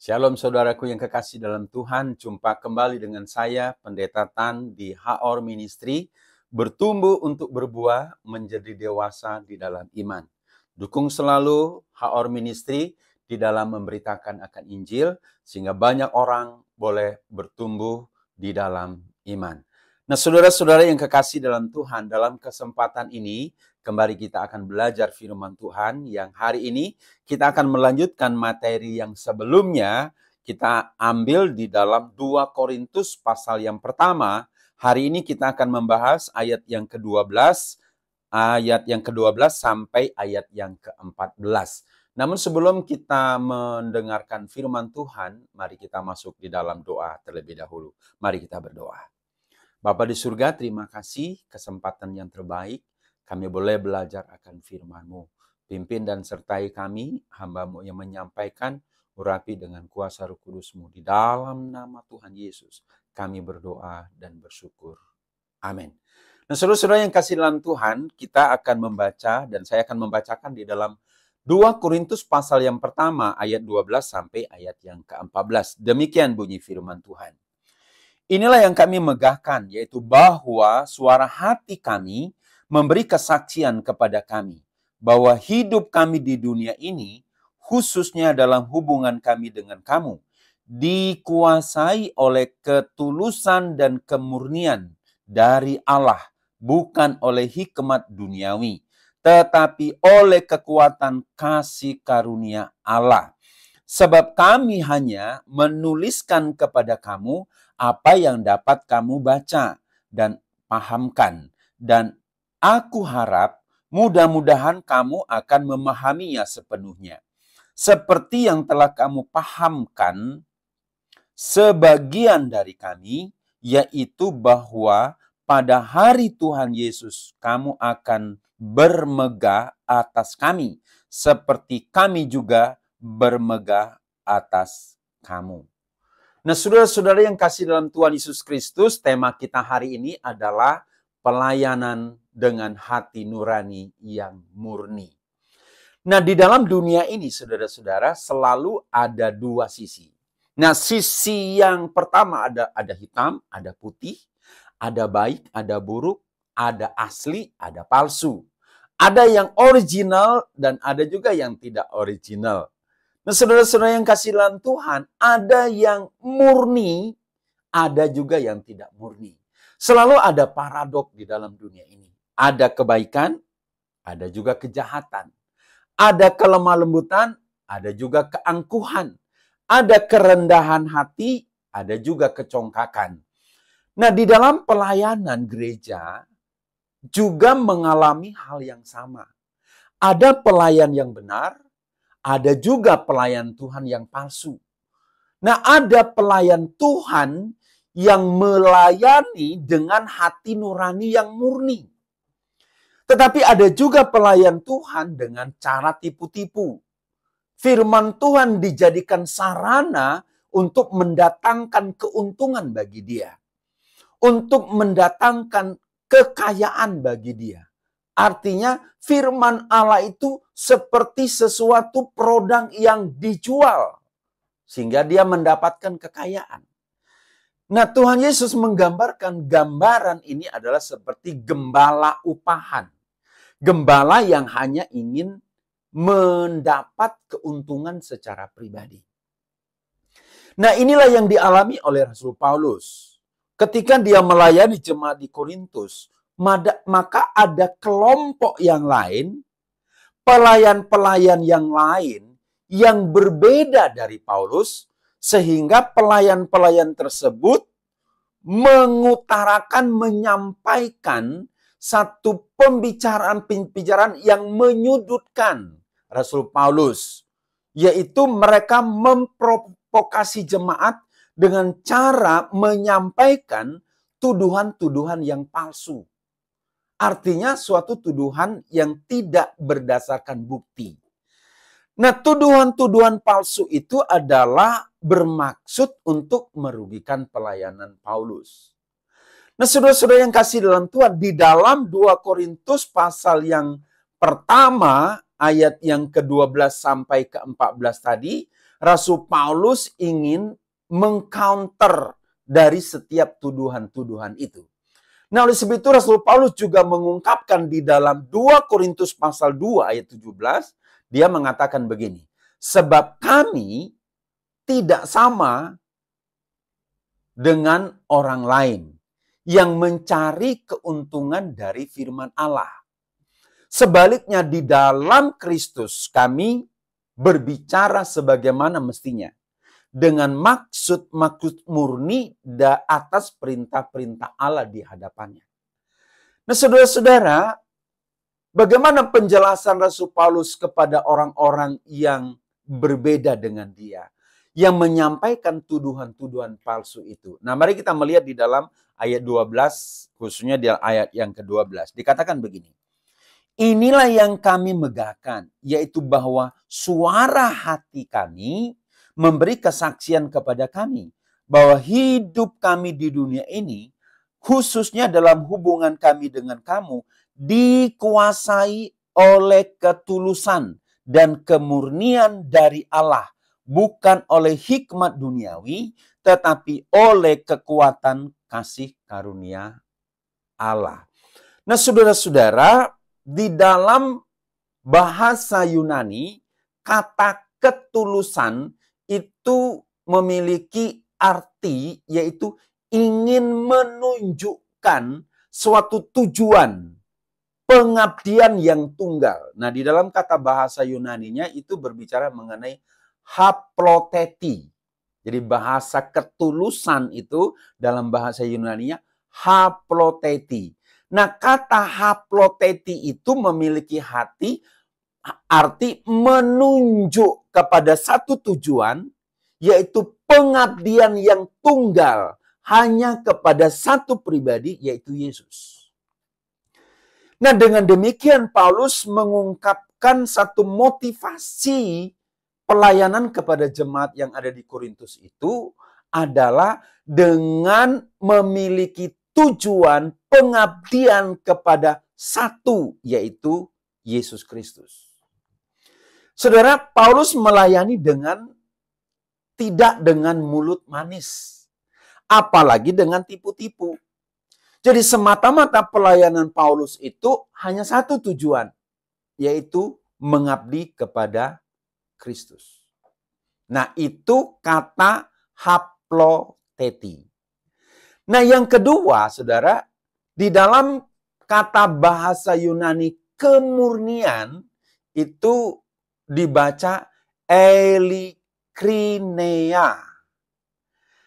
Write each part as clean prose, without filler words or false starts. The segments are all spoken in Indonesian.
Shalom saudaraku yang kekasih dalam Tuhan, jumpa kembali dengan saya, Pendeta Tan di HOR Ministry, bertumbuh untuk berbuah menjadi dewasa di dalam iman. Dukung selalu HOR Ministry di dalam memberitakan akan Injil, sehingga banyak orang boleh bertumbuh di dalam iman. Nah saudara-saudara yang kekasih dalam Tuhan, dalam kesempatan ini, kembali kita akan belajar firman Tuhan yang hari ini kita akan melanjutkan materi yang sebelumnya kita ambil di dalam 2 Korintus pasal yang pertama. Hari ini kita akan membahas ayat yang ke-12, sampai ayat yang ke-14. Namun sebelum kita mendengarkan firman Tuhan, mari kita masuk di dalam doa terlebih dahulu. Mari kita berdoa. Bapa di surga, terima kasih kesempatan yang terbaik. Kami boleh belajar akan firman-Mu. Pimpin dan sertai kami, hamba-Mu yang menyampaikan, urapi dengan kuasa Roh Kudus-Mu. Di dalam nama Tuhan Yesus, kami berdoa dan bersyukur. Amin. Nah, saudara-saudara yang kasih dalam Tuhan, kita akan membaca, dan saya akan membacakan di dalam 2 Korintus pasal yang pertama, ayat 12 sampai ayat yang ke-14. Demikian bunyi firman Tuhan. Inilah yang kami megahkan, yaitu bahwa suara hati kami memberi kesaksian kepada kami, bahwa hidup kami di dunia ini, khususnya dalam hubungan kami dengan kamu, dikuasai oleh ketulusan dan kemurnian dari Allah, bukan oleh hikmat duniawi, tetapi oleh kekuatan kasih karunia Allah. Sebab kami hanya menuliskan kepada kamu apa yang dapat kamu baca dan pahamkan. Dan aku harap mudah-mudahan kamu akan memahaminya sepenuhnya. Seperti yang telah kamu pahamkan sebagian dari kami, yaitu bahwa pada hari Tuhan Yesus kamu akan bermegah atas kami, seperti kami juga bermegah atas kamu. Nah, saudara-saudara yang kasih dalam Tuhan Yesus Kristus, tema kita hari ini adalah pelayanan dengan hati nurani yang murni. Nah, di dalam dunia ini, saudara-saudara, selalu ada dua sisi. Nah, sisi yang pertama ada hitam, ada putih, ada baik, ada buruk, ada asli, ada palsu. Ada yang original dan ada juga yang tidak original. Nah, saudara-saudara yang kasih dalam Tuhan, ada yang murni, ada juga yang tidak murni. Selalu ada paradok di dalam dunia ini. Ada kebaikan, ada juga kejahatan. Ada kelemah lembutan, ada juga keangkuhan. Ada kerendahan hati, ada juga kecongkakan. Nah, di dalam pelayanan gereja juga mengalami hal yang sama. Ada pelayan yang benar, ada juga pelayan Tuhan yang palsu. Nah, ada pelayan Tuhan yang melayani dengan hati nurani yang murni. Tetapi ada juga pelayan Tuhan dengan cara tipu-tipu. Firman Tuhan dijadikan sarana untuk mendatangkan keuntungan bagi dia. Untuk mendatangkan kekayaan bagi dia. Artinya firman Allah itu seperti sesuatu produk yang dijual. Sehingga dia mendapatkan kekayaan. Nah, Tuhan Yesus menggambarkan gambaran ini adalah seperti gembala upahan. Gembala yang hanya ingin mendapat keuntungan secara pribadi. Nah, inilah yang dialami oleh Rasul Paulus. Ketika dia melayani jemaat di Korintus, maka ada kelompok yang lain, pelayan-pelayan yang lain, yang berbeda dari Paulus, sehingga pelayan-pelayan tersebut mengutarakan, menyampaikan satu pembicaraan yang menyudutkan Rasul Paulus, yaitu mereka memprovokasi jemaat dengan cara menyampaikan tuduhan-tuduhan yang palsu. Artinya suatu tuduhan yang tidak berdasarkan bukti. Nah, tuduhan-tuduhan palsu itu adalah bermaksud untuk merugikan pelayanan Paulus. Nah, saudara-saudara yang kasih dalam Tuhan, di dalam 2 Korintus pasal yang pertama, ayat yang ke-12 sampai ke-14 tadi, Rasul Paulus ingin mengcounter dari setiap tuduhan-tuduhan itu. Nah, oleh sebab itu Rasul Paulus juga mengungkapkan di dalam 2 Korintus pasal 2 ayat 17, dia mengatakan begini, sebab kami tidak sama dengan orang lain yang mencari keuntungan dari firman Allah. Sebaliknya di dalam Kristus kami berbicara sebagaimana mestinya, dengan maksud murni atas perintah-perintah Allah di hadapannya. Nah, saudara-saudara, bagaimana penjelasan Rasul Paulus kepada orang-orang yang berbeda dengan dia, yang menyampaikan tuduhan-tuduhan palsu itu? Nah, mari kita melihat di dalam ayat 12, khususnya di ayat yang ke-12. Dikatakan begini, inilah yang kami megahkan, yaitu bahwa suara hati kami memberi kesaksian kepada kami bahwa hidup kami di dunia ini, khususnya dalam hubungan kami dengan kamu, dikuasai oleh ketulusan dan kemurnian dari Allah, bukan oleh hikmat duniawi, tetapi oleh kekuatan kasih karunia Allah. Nah, saudara-saudara, di dalam bahasa Yunani, kata ketulusan itu memiliki arti, yaitu ingin menunjukkan suatu tujuan, pengabdian yang tunggal. Nah, di dalam kata bahasa Yunaninya itu berbicara mengenai haploteti. Jadi bahasa ketulusan itu dalam bahasa Yunaninya haploteti. Nah, kata haploteti itu memiliki arti menunjuk kepada satu tujuan, yaitu pengabdian yang tunggal hanya kepada satu pribadi, yaitu Yesus. Nah, dengan demikian Paulus mengungkapkan satu motivasi pelayanan kepada jemaat yang ada di Korintus itu adalah dengan memiliki tujuan pengabdian kepada satu, yaitu Yesus Kristus. Saudara, Paulus melayani tidak dengan mulut manis, apalagi dengan tipu-tipu. Jadi semata-mata pelayanan Paulus itu hanya satu tujuan, yaitu mengabdi kepada Kristus. Nah, itu kata haploteti. Nah, yang kedua, saudara, di dalam kata bahasa Yunani kemurnian itu dibaca elikrinea.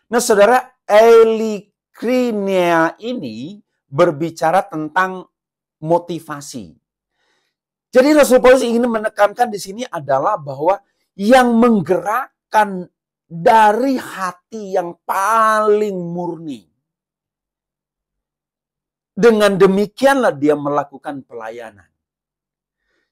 Nah, saudara, elikrinea ini berbicara tentang motivasi. Jadi Rasul Paulus ingin menekankan di sini adalah bahwa yang menggerakkan dari hati yang paling murni. Dengan demikianlah dia melakukan pelayanan.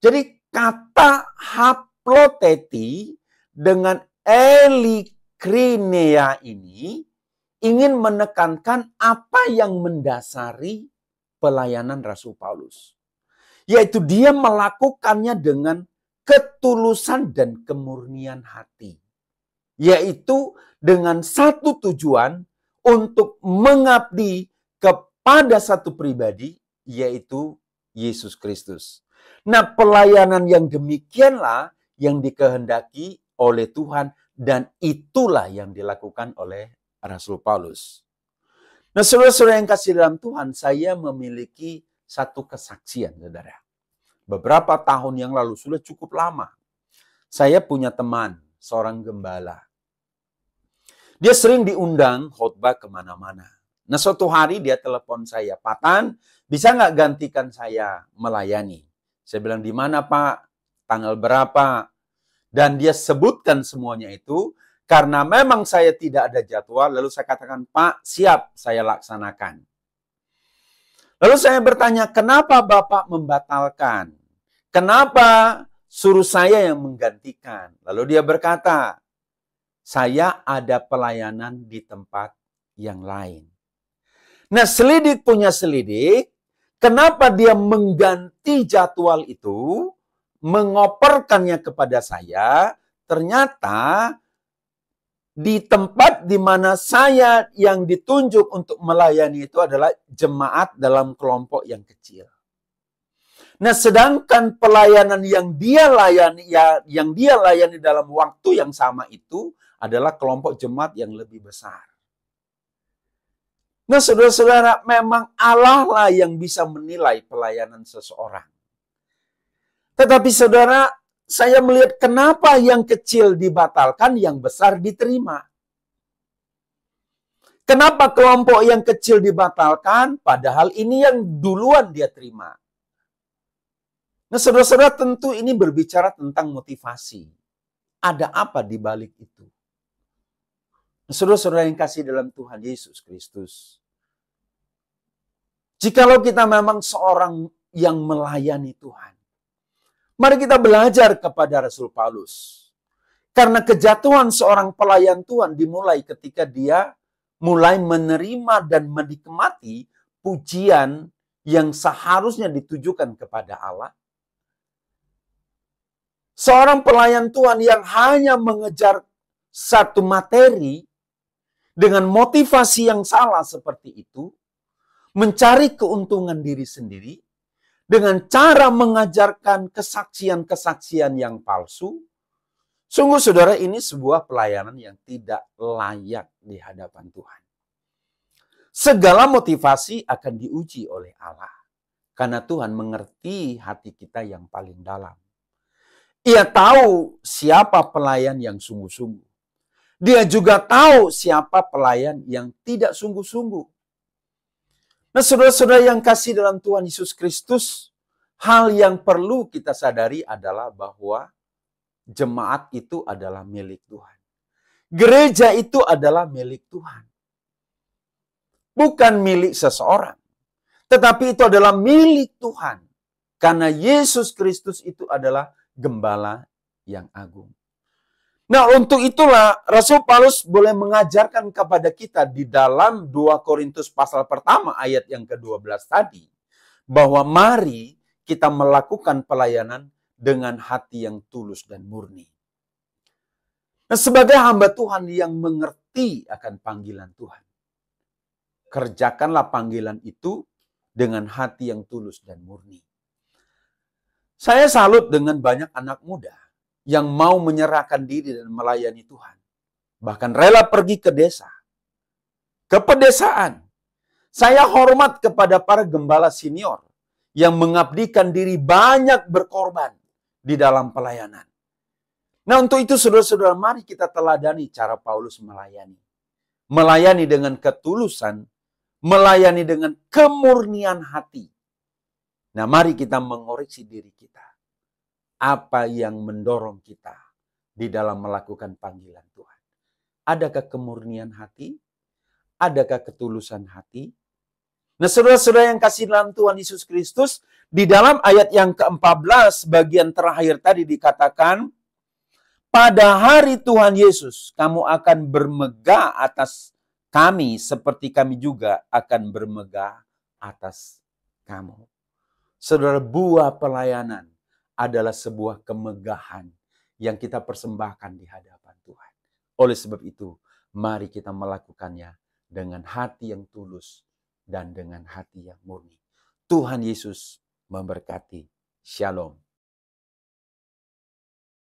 Jadi kata haploteti dengan elikrinea ini ingin menekankan apa yang mendasari pelayanan Rasul Paulus. Yaitu dia melakukannya dengan ketulusan dan kemurnian hati. Yaitu dengan satu tujuan untuk mengabdi kepada satu pribadi, yaitu Yesus Kristus. Nah, pelayanan yang demikianlah yang dikehendaki oleh Tuhan, dan itulah yang dilakukan oleh Rasul Paulus. Nah, saudara-saudara yang kasih dalam Tuhan, saya memiliki satu kesaksian, saudara. Beberapa tahun yang lalu, sudah cukup lama, saya punya teman, seorang gembala. Dia sering diundang khotbah kemana-mana. Nah, suatu hari dia telepon saya, Pak Tan, bisa nggak gantikan saya melayani? Saya bilang, di mana Pak? Tanggal berapa? Dan dia sebutkan semuanya itu, karena memang saya tidak ada jadwal, lalu saya katakan, Pak, siap, saya laksanakan. Lalu saya bertanya, kenapa Bapak membatalkan? Kenapa suruh saya yang menggantikan? Lalu dia berkata, saya ada pelayanan di tempat yang lain. Nah, selidik punya selidik, kenapa dia mengganti jadwal itu, mengoperkannya kepada saya, ternyata di tempat di mana saya yang ditunjuk untuk melayani itu adalah jemaat dalam kelompok yang kecil. Nah, sedangkan pelayanan yang dia layani dalam waktu yang sama itu adalah kelompok jemaat yang lebih besar. Nah, saudara-saudara, memang Allah lah yang bisa menilai pelayanan seseorang. Tetapi saudara, saya melihat kenapa yang kecil dibatalkan, yang besar diterima. Kenapa kelompok yang kecil dibatalkan, padahal ini yang duluan dia terima. Nah, saudara-saudara, tentu ini berbicara tentang motivasi. Ada apa di balik itu? Nah, saudara-saudara yang kasih dalam Tuhan Yesus Kristus, jikalau kita memang seorang yang melayani Tuhan, mari kita belajar kepada Rasul Paulus. Karena kejatuhan seorang pelayan Tuhan dimulai ketika dia mulai menerima dan menikmati pujian yang seharusnya ditujukan kepada Allah. Seorang pelayan Tuhan yang hanya mengejar satu materi dengan motivasi yang salah seperti itu, mencari keuntungan diri sendiri, dengan cara mengajarkan kesaksian-kesaksian yang palsu, sungguh saudara, ini sebuah pelayanan yang tidak layak di hadapan Tuhan. Segala motivasi akan diuji oleh Allah, karena Tuhan mengerti hati kita yang paling dalam. Ia tahu siapa pelayan yang sungguh-sungguh. Dia juga tahu siapa pelayan yang tidak sungguh-sungguh. Nah, saudara-saudara yang kasih dalam Tuhan Yesus Kristus, hal yang perlu kita sadari adalah bahwa jemaat itu adalah milik Tuhan. Gereja itu adalah milik Tuhan. Bukan milik seseorang. Tetapi itu adalah milik Tuhan. Karena Yesus Kristus itu adalah Gembala yang agung. Nah, untuk itulah Rasul Paulus boleh mengajarkan kepada kita di dalam 2 Korintus pasal pertama ayat yang ke-12 tadi, bahwa mari kita melakukan pelayanan dengan hati yang tulus dan murni. Nah, sebagai hamba Tuhan yang mengerti akan panggilan Tuhan, kerjakanlah panggilan itu dengan hati yang tulus dan murni. Saya salut dengan banyak anak muda yang mau menyerahkan diri dan melayani Tuhan. Bahkan rela pergi ke desa, ke pedesaan. Saya hormat kepada para gembala senior yang mengabdikan diri banyak berkorban di dalam pelayanan. Nah, untuk itu saudara-saudara, mari kita teladani cara Paulus melayani. Melayani dengan ketulusan, melayani dengan kemurnian hati. Nah, mari kita mengoreksi diri kita. Apa yang mendorong kita di dalam melakukan panggilan Tuhan? Adakah kemurnian hati? Adakah ketulusan hati? Nah, saudara-saudara yang kasih dalam Tuhan Yesus Kristus, di dalam ayat yang ke-14 bagian terakhir tadi dikatakan, pada hari Tuhan Yesus kamu akan bermegah atas kami seperti kami juga akan bermegah atas kamu. Saudara, buah pelayanan adalah sebuah kemegahan yang kita persembahkan di hadapan Tuhan. Oleh sebab itu, mari kita melakukannya dengan hati yang tulus dan dengan hati yang murni. Tuhan Yesus memberkati. Shalom.